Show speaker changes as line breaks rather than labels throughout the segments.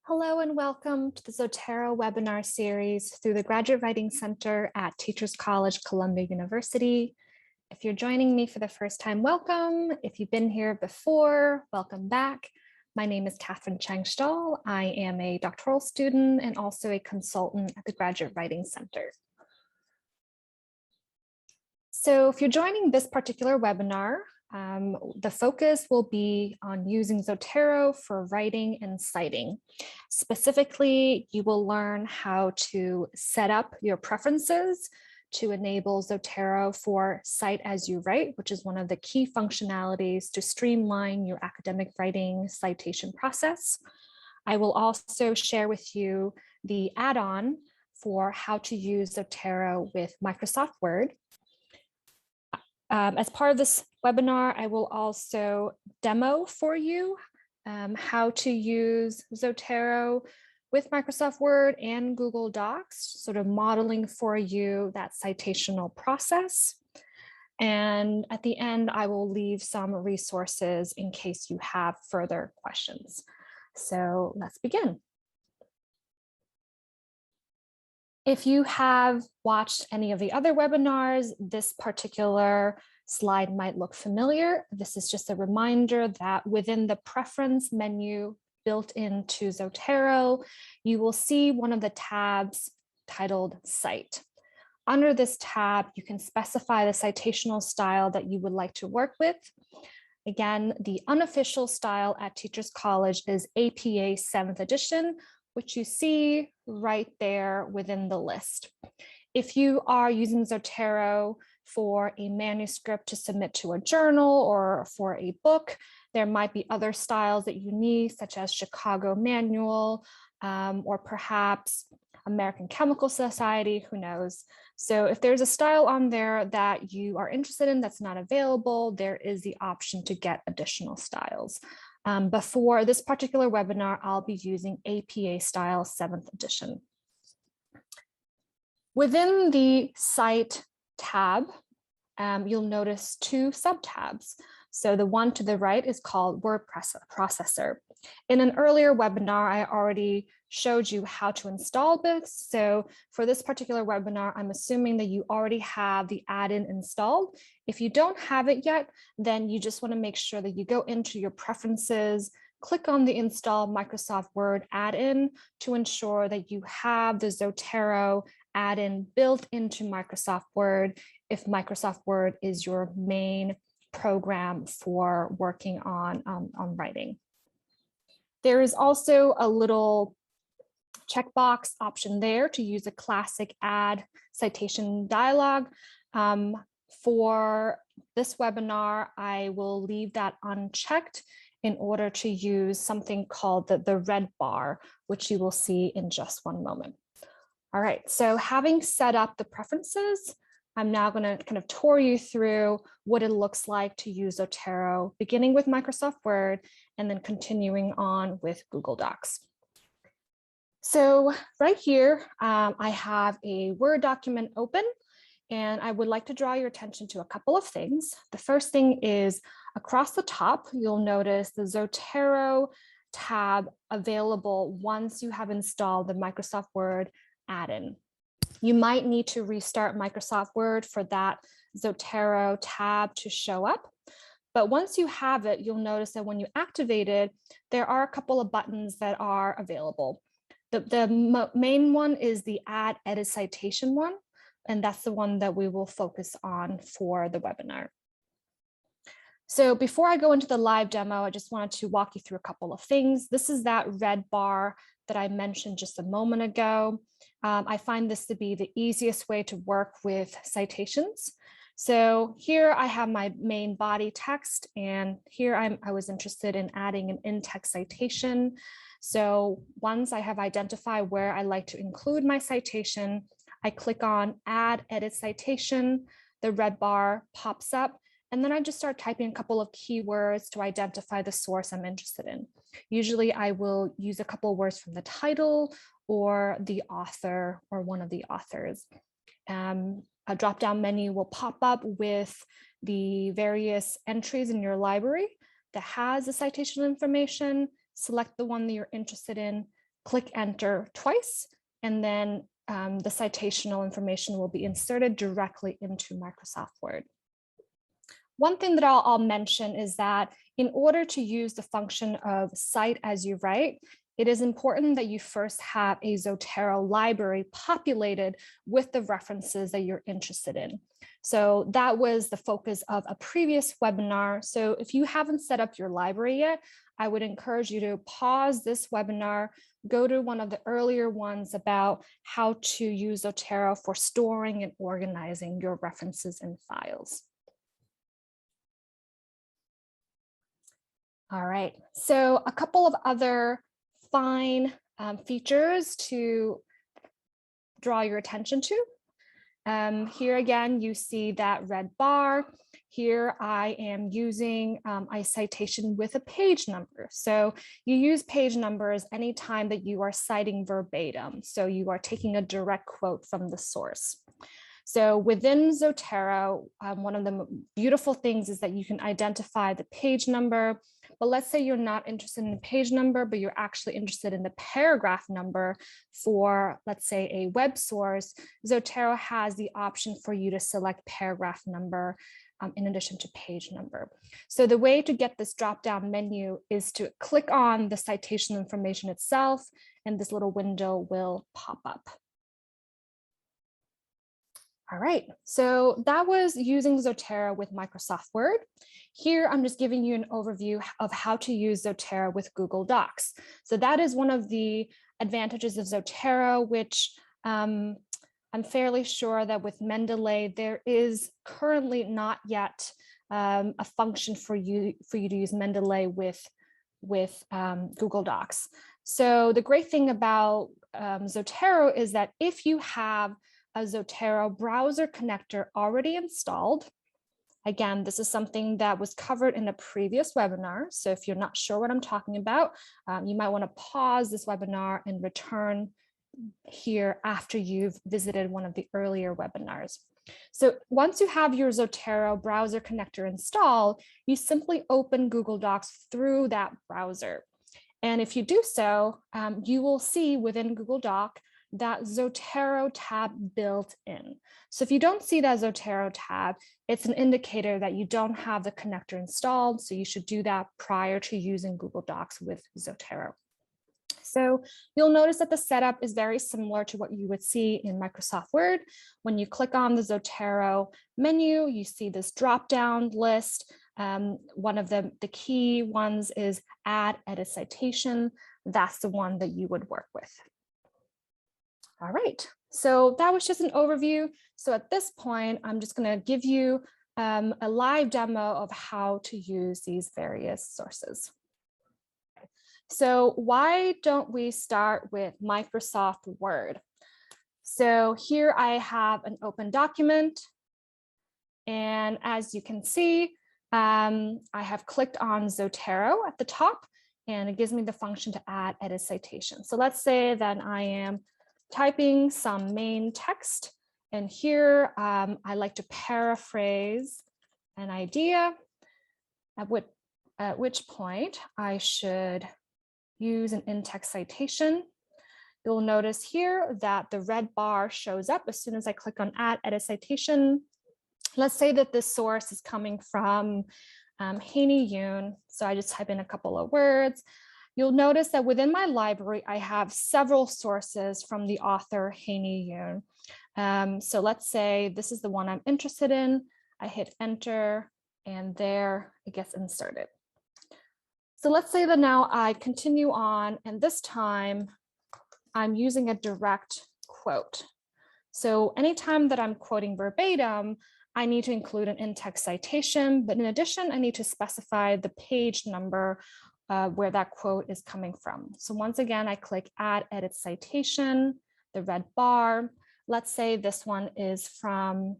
Hello and welcome to the Zotero webinar series through the Graduate Writing Center at Teachers College, Columbia University. If you're joining me for the first time, welcome. If you've been here before, welcome back. My name is Catherine Chang-Stahl. I am a doctoral student and also a consultant at the Graduate Writing Center. So if you're joining this particular webinar, the focus will be on using Zotero for writing and citing. Specifically, you will learn how to set up your preferences to enable Zotero for Cite as you write, which is one of the key functionalities to streamline your academic writing citation process. I will also share with you the add-on for how to use Zotero with Microsoft Word. As part of this webinar, I will also demo for you how to use Zotero with Microsoft Word and Google Docs, sort of modeling for you that citational process. And at the end, I will leave some resources in case you have further questions. So let's begin. If you have watched any of the other webinars, this particular slide might look familiar. This is just a reminder that within the preference menu built into Zotero, you will see one of the tabs titled Cite. Under this tab, you can specify the citational style that you would like to work with. Again, the unofficial style at Teachers College is APA 7th edition, which you see right there within the list. If you are using Zotero for a manuscript to submit to a journal or for a book, there might be other styles that you need, such as Chicago Manual, or perhaps American Chemical Society, who knows. So if there's a style on there that you are interested in that's not available, there is the option to get additional styles. But for this particular webinar, I'll be using APA style 7th edition. Within the Cite tab, you'll notice two subtabs. So the one to the right is called Word Processor. In an earlier webinar, I already showed you how to install this. So for this particular webinar, I'm assuming that you already have the add-in installed. If you don't have it yet, then you just want to make sure that you go into your preferences, click on the Install Microsoft Word add-in to ensure that you have the Zotero add-in built into Microsoft Word if Microsoft Word is your main program for working on writing. There is also a little checkbox option there to use a classic add citation dialog. For this webinar, I will leave that unchecked in order to use something called the red bar, which you will see in just one moment. All right, so having set up the preferences, I'm now going to kind of tour you through what it looks like to use Zotero, beginning with Microsoft Word and then continuing on with Google Docs. So right here, I have a Word document open, and I would like to draw your attention to a couple of things. The first thing is across the top, you'll notice the Zotero tab available once you have installed the Microsoft Word add-in. You might need to restart Microsoft Word for that Zotero tab to show up. But once you have it, you'll notice that when you activate it, there are a couple of buttons that are available. The main one is the Add Edit Citation one, and that's the one that we will focus on for the webinar. So before I go into the live demo, I just wanted to walk you through a couple of things. This is that red bar that I mentioned just a moment ago. I find this to be the easiest way to work with citations. So here I have my main body text, and here I was interested in adding an in-text citation. So once I have identified where I like to include my citation, I click on Add Edit Citation, the red bar pops up, and then I just start typing a couple of keywords to identify the source I'm interested in. Usually I will use a couple of words from the title or the author or one of the authors. A drop-down menu will pop up with the various entries in your library that has the citation information. Select the one that you're interested in, click enter twice, and then the citational information will be inserted directly into Microsoft Word. One thing that I'll mention is that in order to use the function of cite as you write, it is important that you first have a Zotero library populated with the references that you're interested in. So that was the focus of a previous webinar. So if you haven't set up your library yet, I would encourage you to pause this webinar, go to one of the earlier ones about how to use Zotero for storing and organizing your references and files. All right, so a couple of other fine features to draw your attention to. Here again, you see that red bar. Here I am using a citation with a page number. So you use page numbers anytime that you are citing verbatim. So you are taking a direct quote from the source. So within Zotero, one of the beautiful things is that you can identify the page number. But let's say you're not interested in the page number, but you're actually interested in the paragraph number for, let's say, a web source. Zotero has the option for you to select paragraph number in addition to page number. So the way to get this drop-down menu is to click on the citation information itself, and this little window will pop up. All right, so that was using Zotero with Microsoft Word. Here, I'm just giving you an overview of how to use Zotero with Google Docs. So that is one of the advantages of Zotero, which I'm fairly sure that with Mendeley, there is currently not yet a function for you to use Mendeley with Google Docs. So the great thing about Zotero is that if you have a Zotero browser connector already installed. Again, this is something that was covered in a previous webinar. So if you're not sure what I'm talking about, you might want to pause this webinar and return here after you've visited one of the earlier webinars. So once you have your Zotero browser connector installed, you simply open Google Docs through that browser. And if you do so, you will see within Google Doc that Zotero tab built in. So if you don't see that Zotero tab, it's an indicator that you don't have the connector installed. So you should do that prior to using Google Docs with Zotero. So you'll notice that the setup is very similar to what you would see in Microsoft Word. When you click on the Zotero menu, you see this drop-down list. One of the key ones is add edit citation. That's the one that you would work with. All right, so that was just an overview. So at this point, I'm just going to give you a live demo of how to use these various sources. So why don't we start with Microsoft Word? So here I have an open document. And as you can see, I have clicked on Zotero at the top, and it gives me the function to add edit citation. So let's say that I am typing some main text, and here I like to paraphrase an idea, at which point I should use an in-text citation. You'll notice here that the red bar shows up as soon as I click on add edit citation. Let's say that this source is coming from Haney Yoon. So I just type in a couple of words. You'll notice that within my library, I have several sources from the author Haney Yoon. So let's say this is the one I'm interested in. I hit enter, and there it gets inserted. So let's say that now I continue on, and this time I'm using a direct quote. So anytime that I'm quoting verbatim, I need to include an in-text citation, but in addition, I need to specify the page number where that quote is coming from. So once again, I click add edit citation, the red bar. Let's say this one is from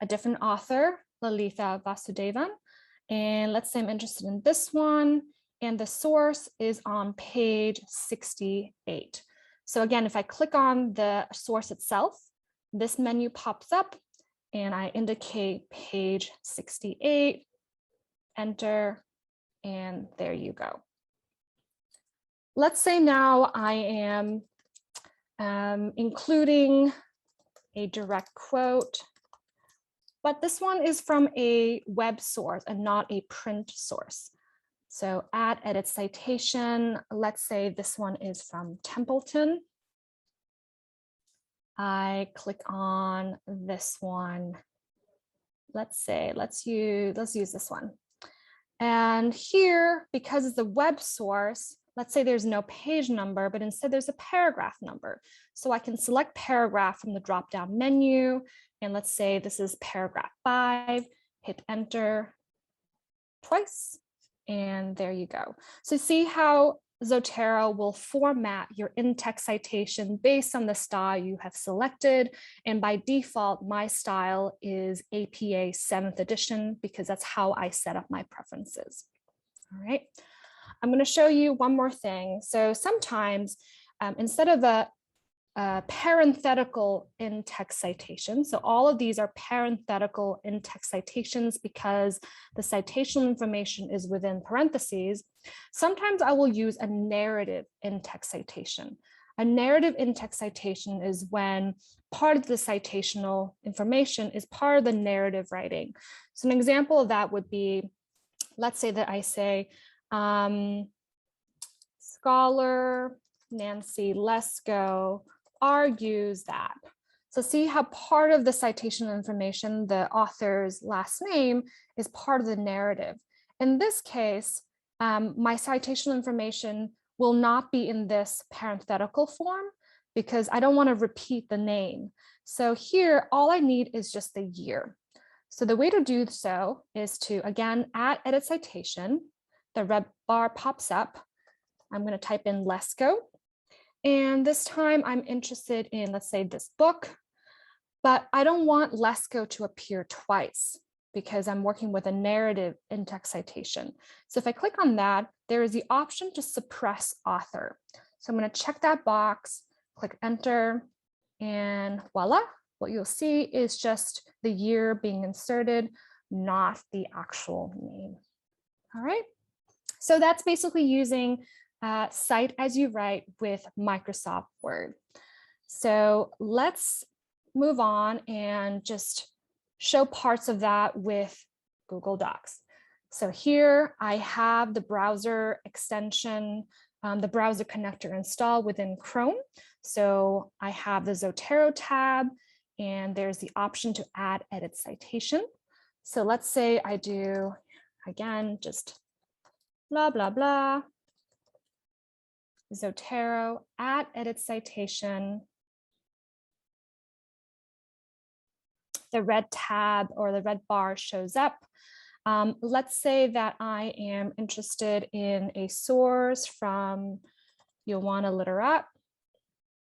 a different author, Lalitha Vasudevan. And let's say I'm interested in this one, and the source is on page 68. So again, if I click on the source itself, this menu pops up and I indicate page 68, enter, and there you go. let's say now I am including a direct quote, but this one is from a web source and not a print source. So add edit citation, let's say this one is from Templeton. I click on this one. Let's use this one. And here, because it's a web source, let's say there's no page number, but instead there's a paragraph number. So I can select paragraph from the drop-down menu. And let's say this is paragraph 5, hit enter twice, and there you go. So see how Zotero will format your in-text citation based on the style you have selected. And by default, my style is APA 7th edition because that's how I set up my preferences. All right. I'm going to show you one more thing. So sometimes instead of a parenthetical in-text citation. So all of these are parenthetical in-text citations because the citation information is within parentheses. Sometimes I will use a narrative in-text citation. A narrative in-text citation is when part of the citational information is part of the narrative writing. So an example of that would be, let's say that I say, scholar Nancy Lesko argues that. So see how part of the citational information, the author's last name, is part of the narrative. In this case, my citational information will not be in this parenthetical form because I don't want to repeat the name. So here, all I need is just the year. So the way to do so is to, again, add edit citation. The red bar pops up. I'm going to type in Lesko. And this time I'm interested in, let's say, this book, but I don't want Lesko to appear twice because I'm working with a narrative in-text citation. So if I click on that, there is the option to suppress author. So I'm going to check that box, click enter, and voila, what you'll see is just the year being inserted, not the actual name. All right, so that's basically using cite as you write with Microsoft Word. So let's move on and just show parts of that with Google Docs. So here I have the browser extension, the browser connector installed within Chrome. So I have the Zotero tab, and there's the option to add edit citation. So let's say I do, again, just blah, blah, blah. Zotero, add edit citation. The red tab or the red bar shows up. Let's say that I am interested in a source from Ioana Literat.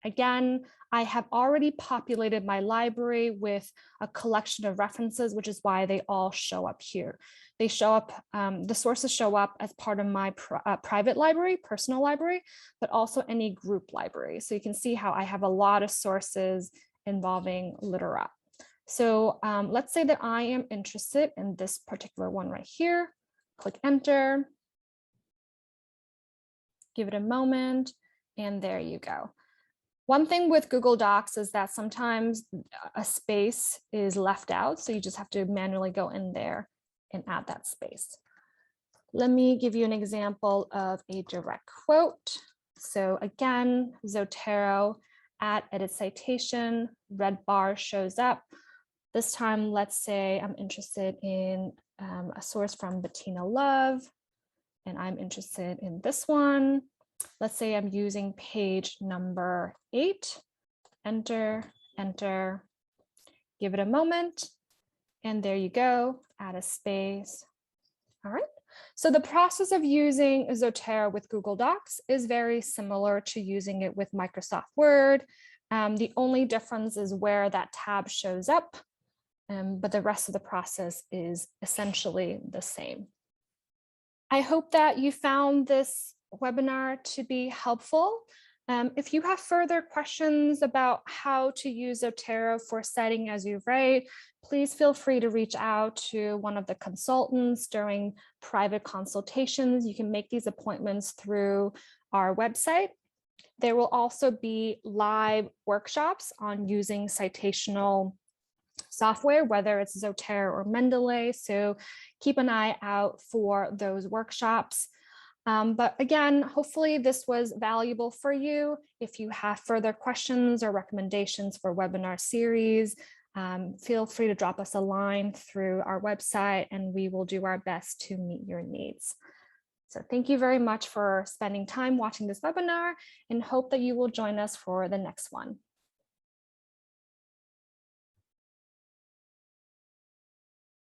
Again, I have already populated my library with a collection of references, which is why they all show up here. They show up, the sources show up as part of my private library, personal library, but also any group library. So you can see how I have a lot of sources involving Literat. So let's say that I am interested in this particular one right here. Click enter, give it a moment, and there you go. One thing with Google Docs is that sometimes a space is left out, so you just have to manually go in there and add that space. Let me give you an example of a direct quote. So again, Zotero, add edit citation, red bar shows up. This time, let's say I'm interested in a source from Bettina Love, and I'm interested in this one. Let's say I'm using page number 8, enter, enter, give it a moment, and there you go, add a space. All right, so the process of using Zotero with Google Docs is very similar to using it with Microsoft Word. The only difference is where that tab shows up, but the rest of the process is essentially the same. I hope that you found this webinar to be helpful. If you have further questions about how to use Zotero for citing as you write, please feel free to reach out to one of the consultants during private consultations. You can make these appointments through our website. There will also be live workshops on using citational software, whether it's Zotero or Mendeley. So keep an eye out for those workshops. But again, hopefully this was valuable for you. If you have further questions or recommendations for webinar series, feel free to drop us a line through our website and we will do our best to meet your needs. So thank you very much for spending time watching this webinar and hope that you will join us for the next one.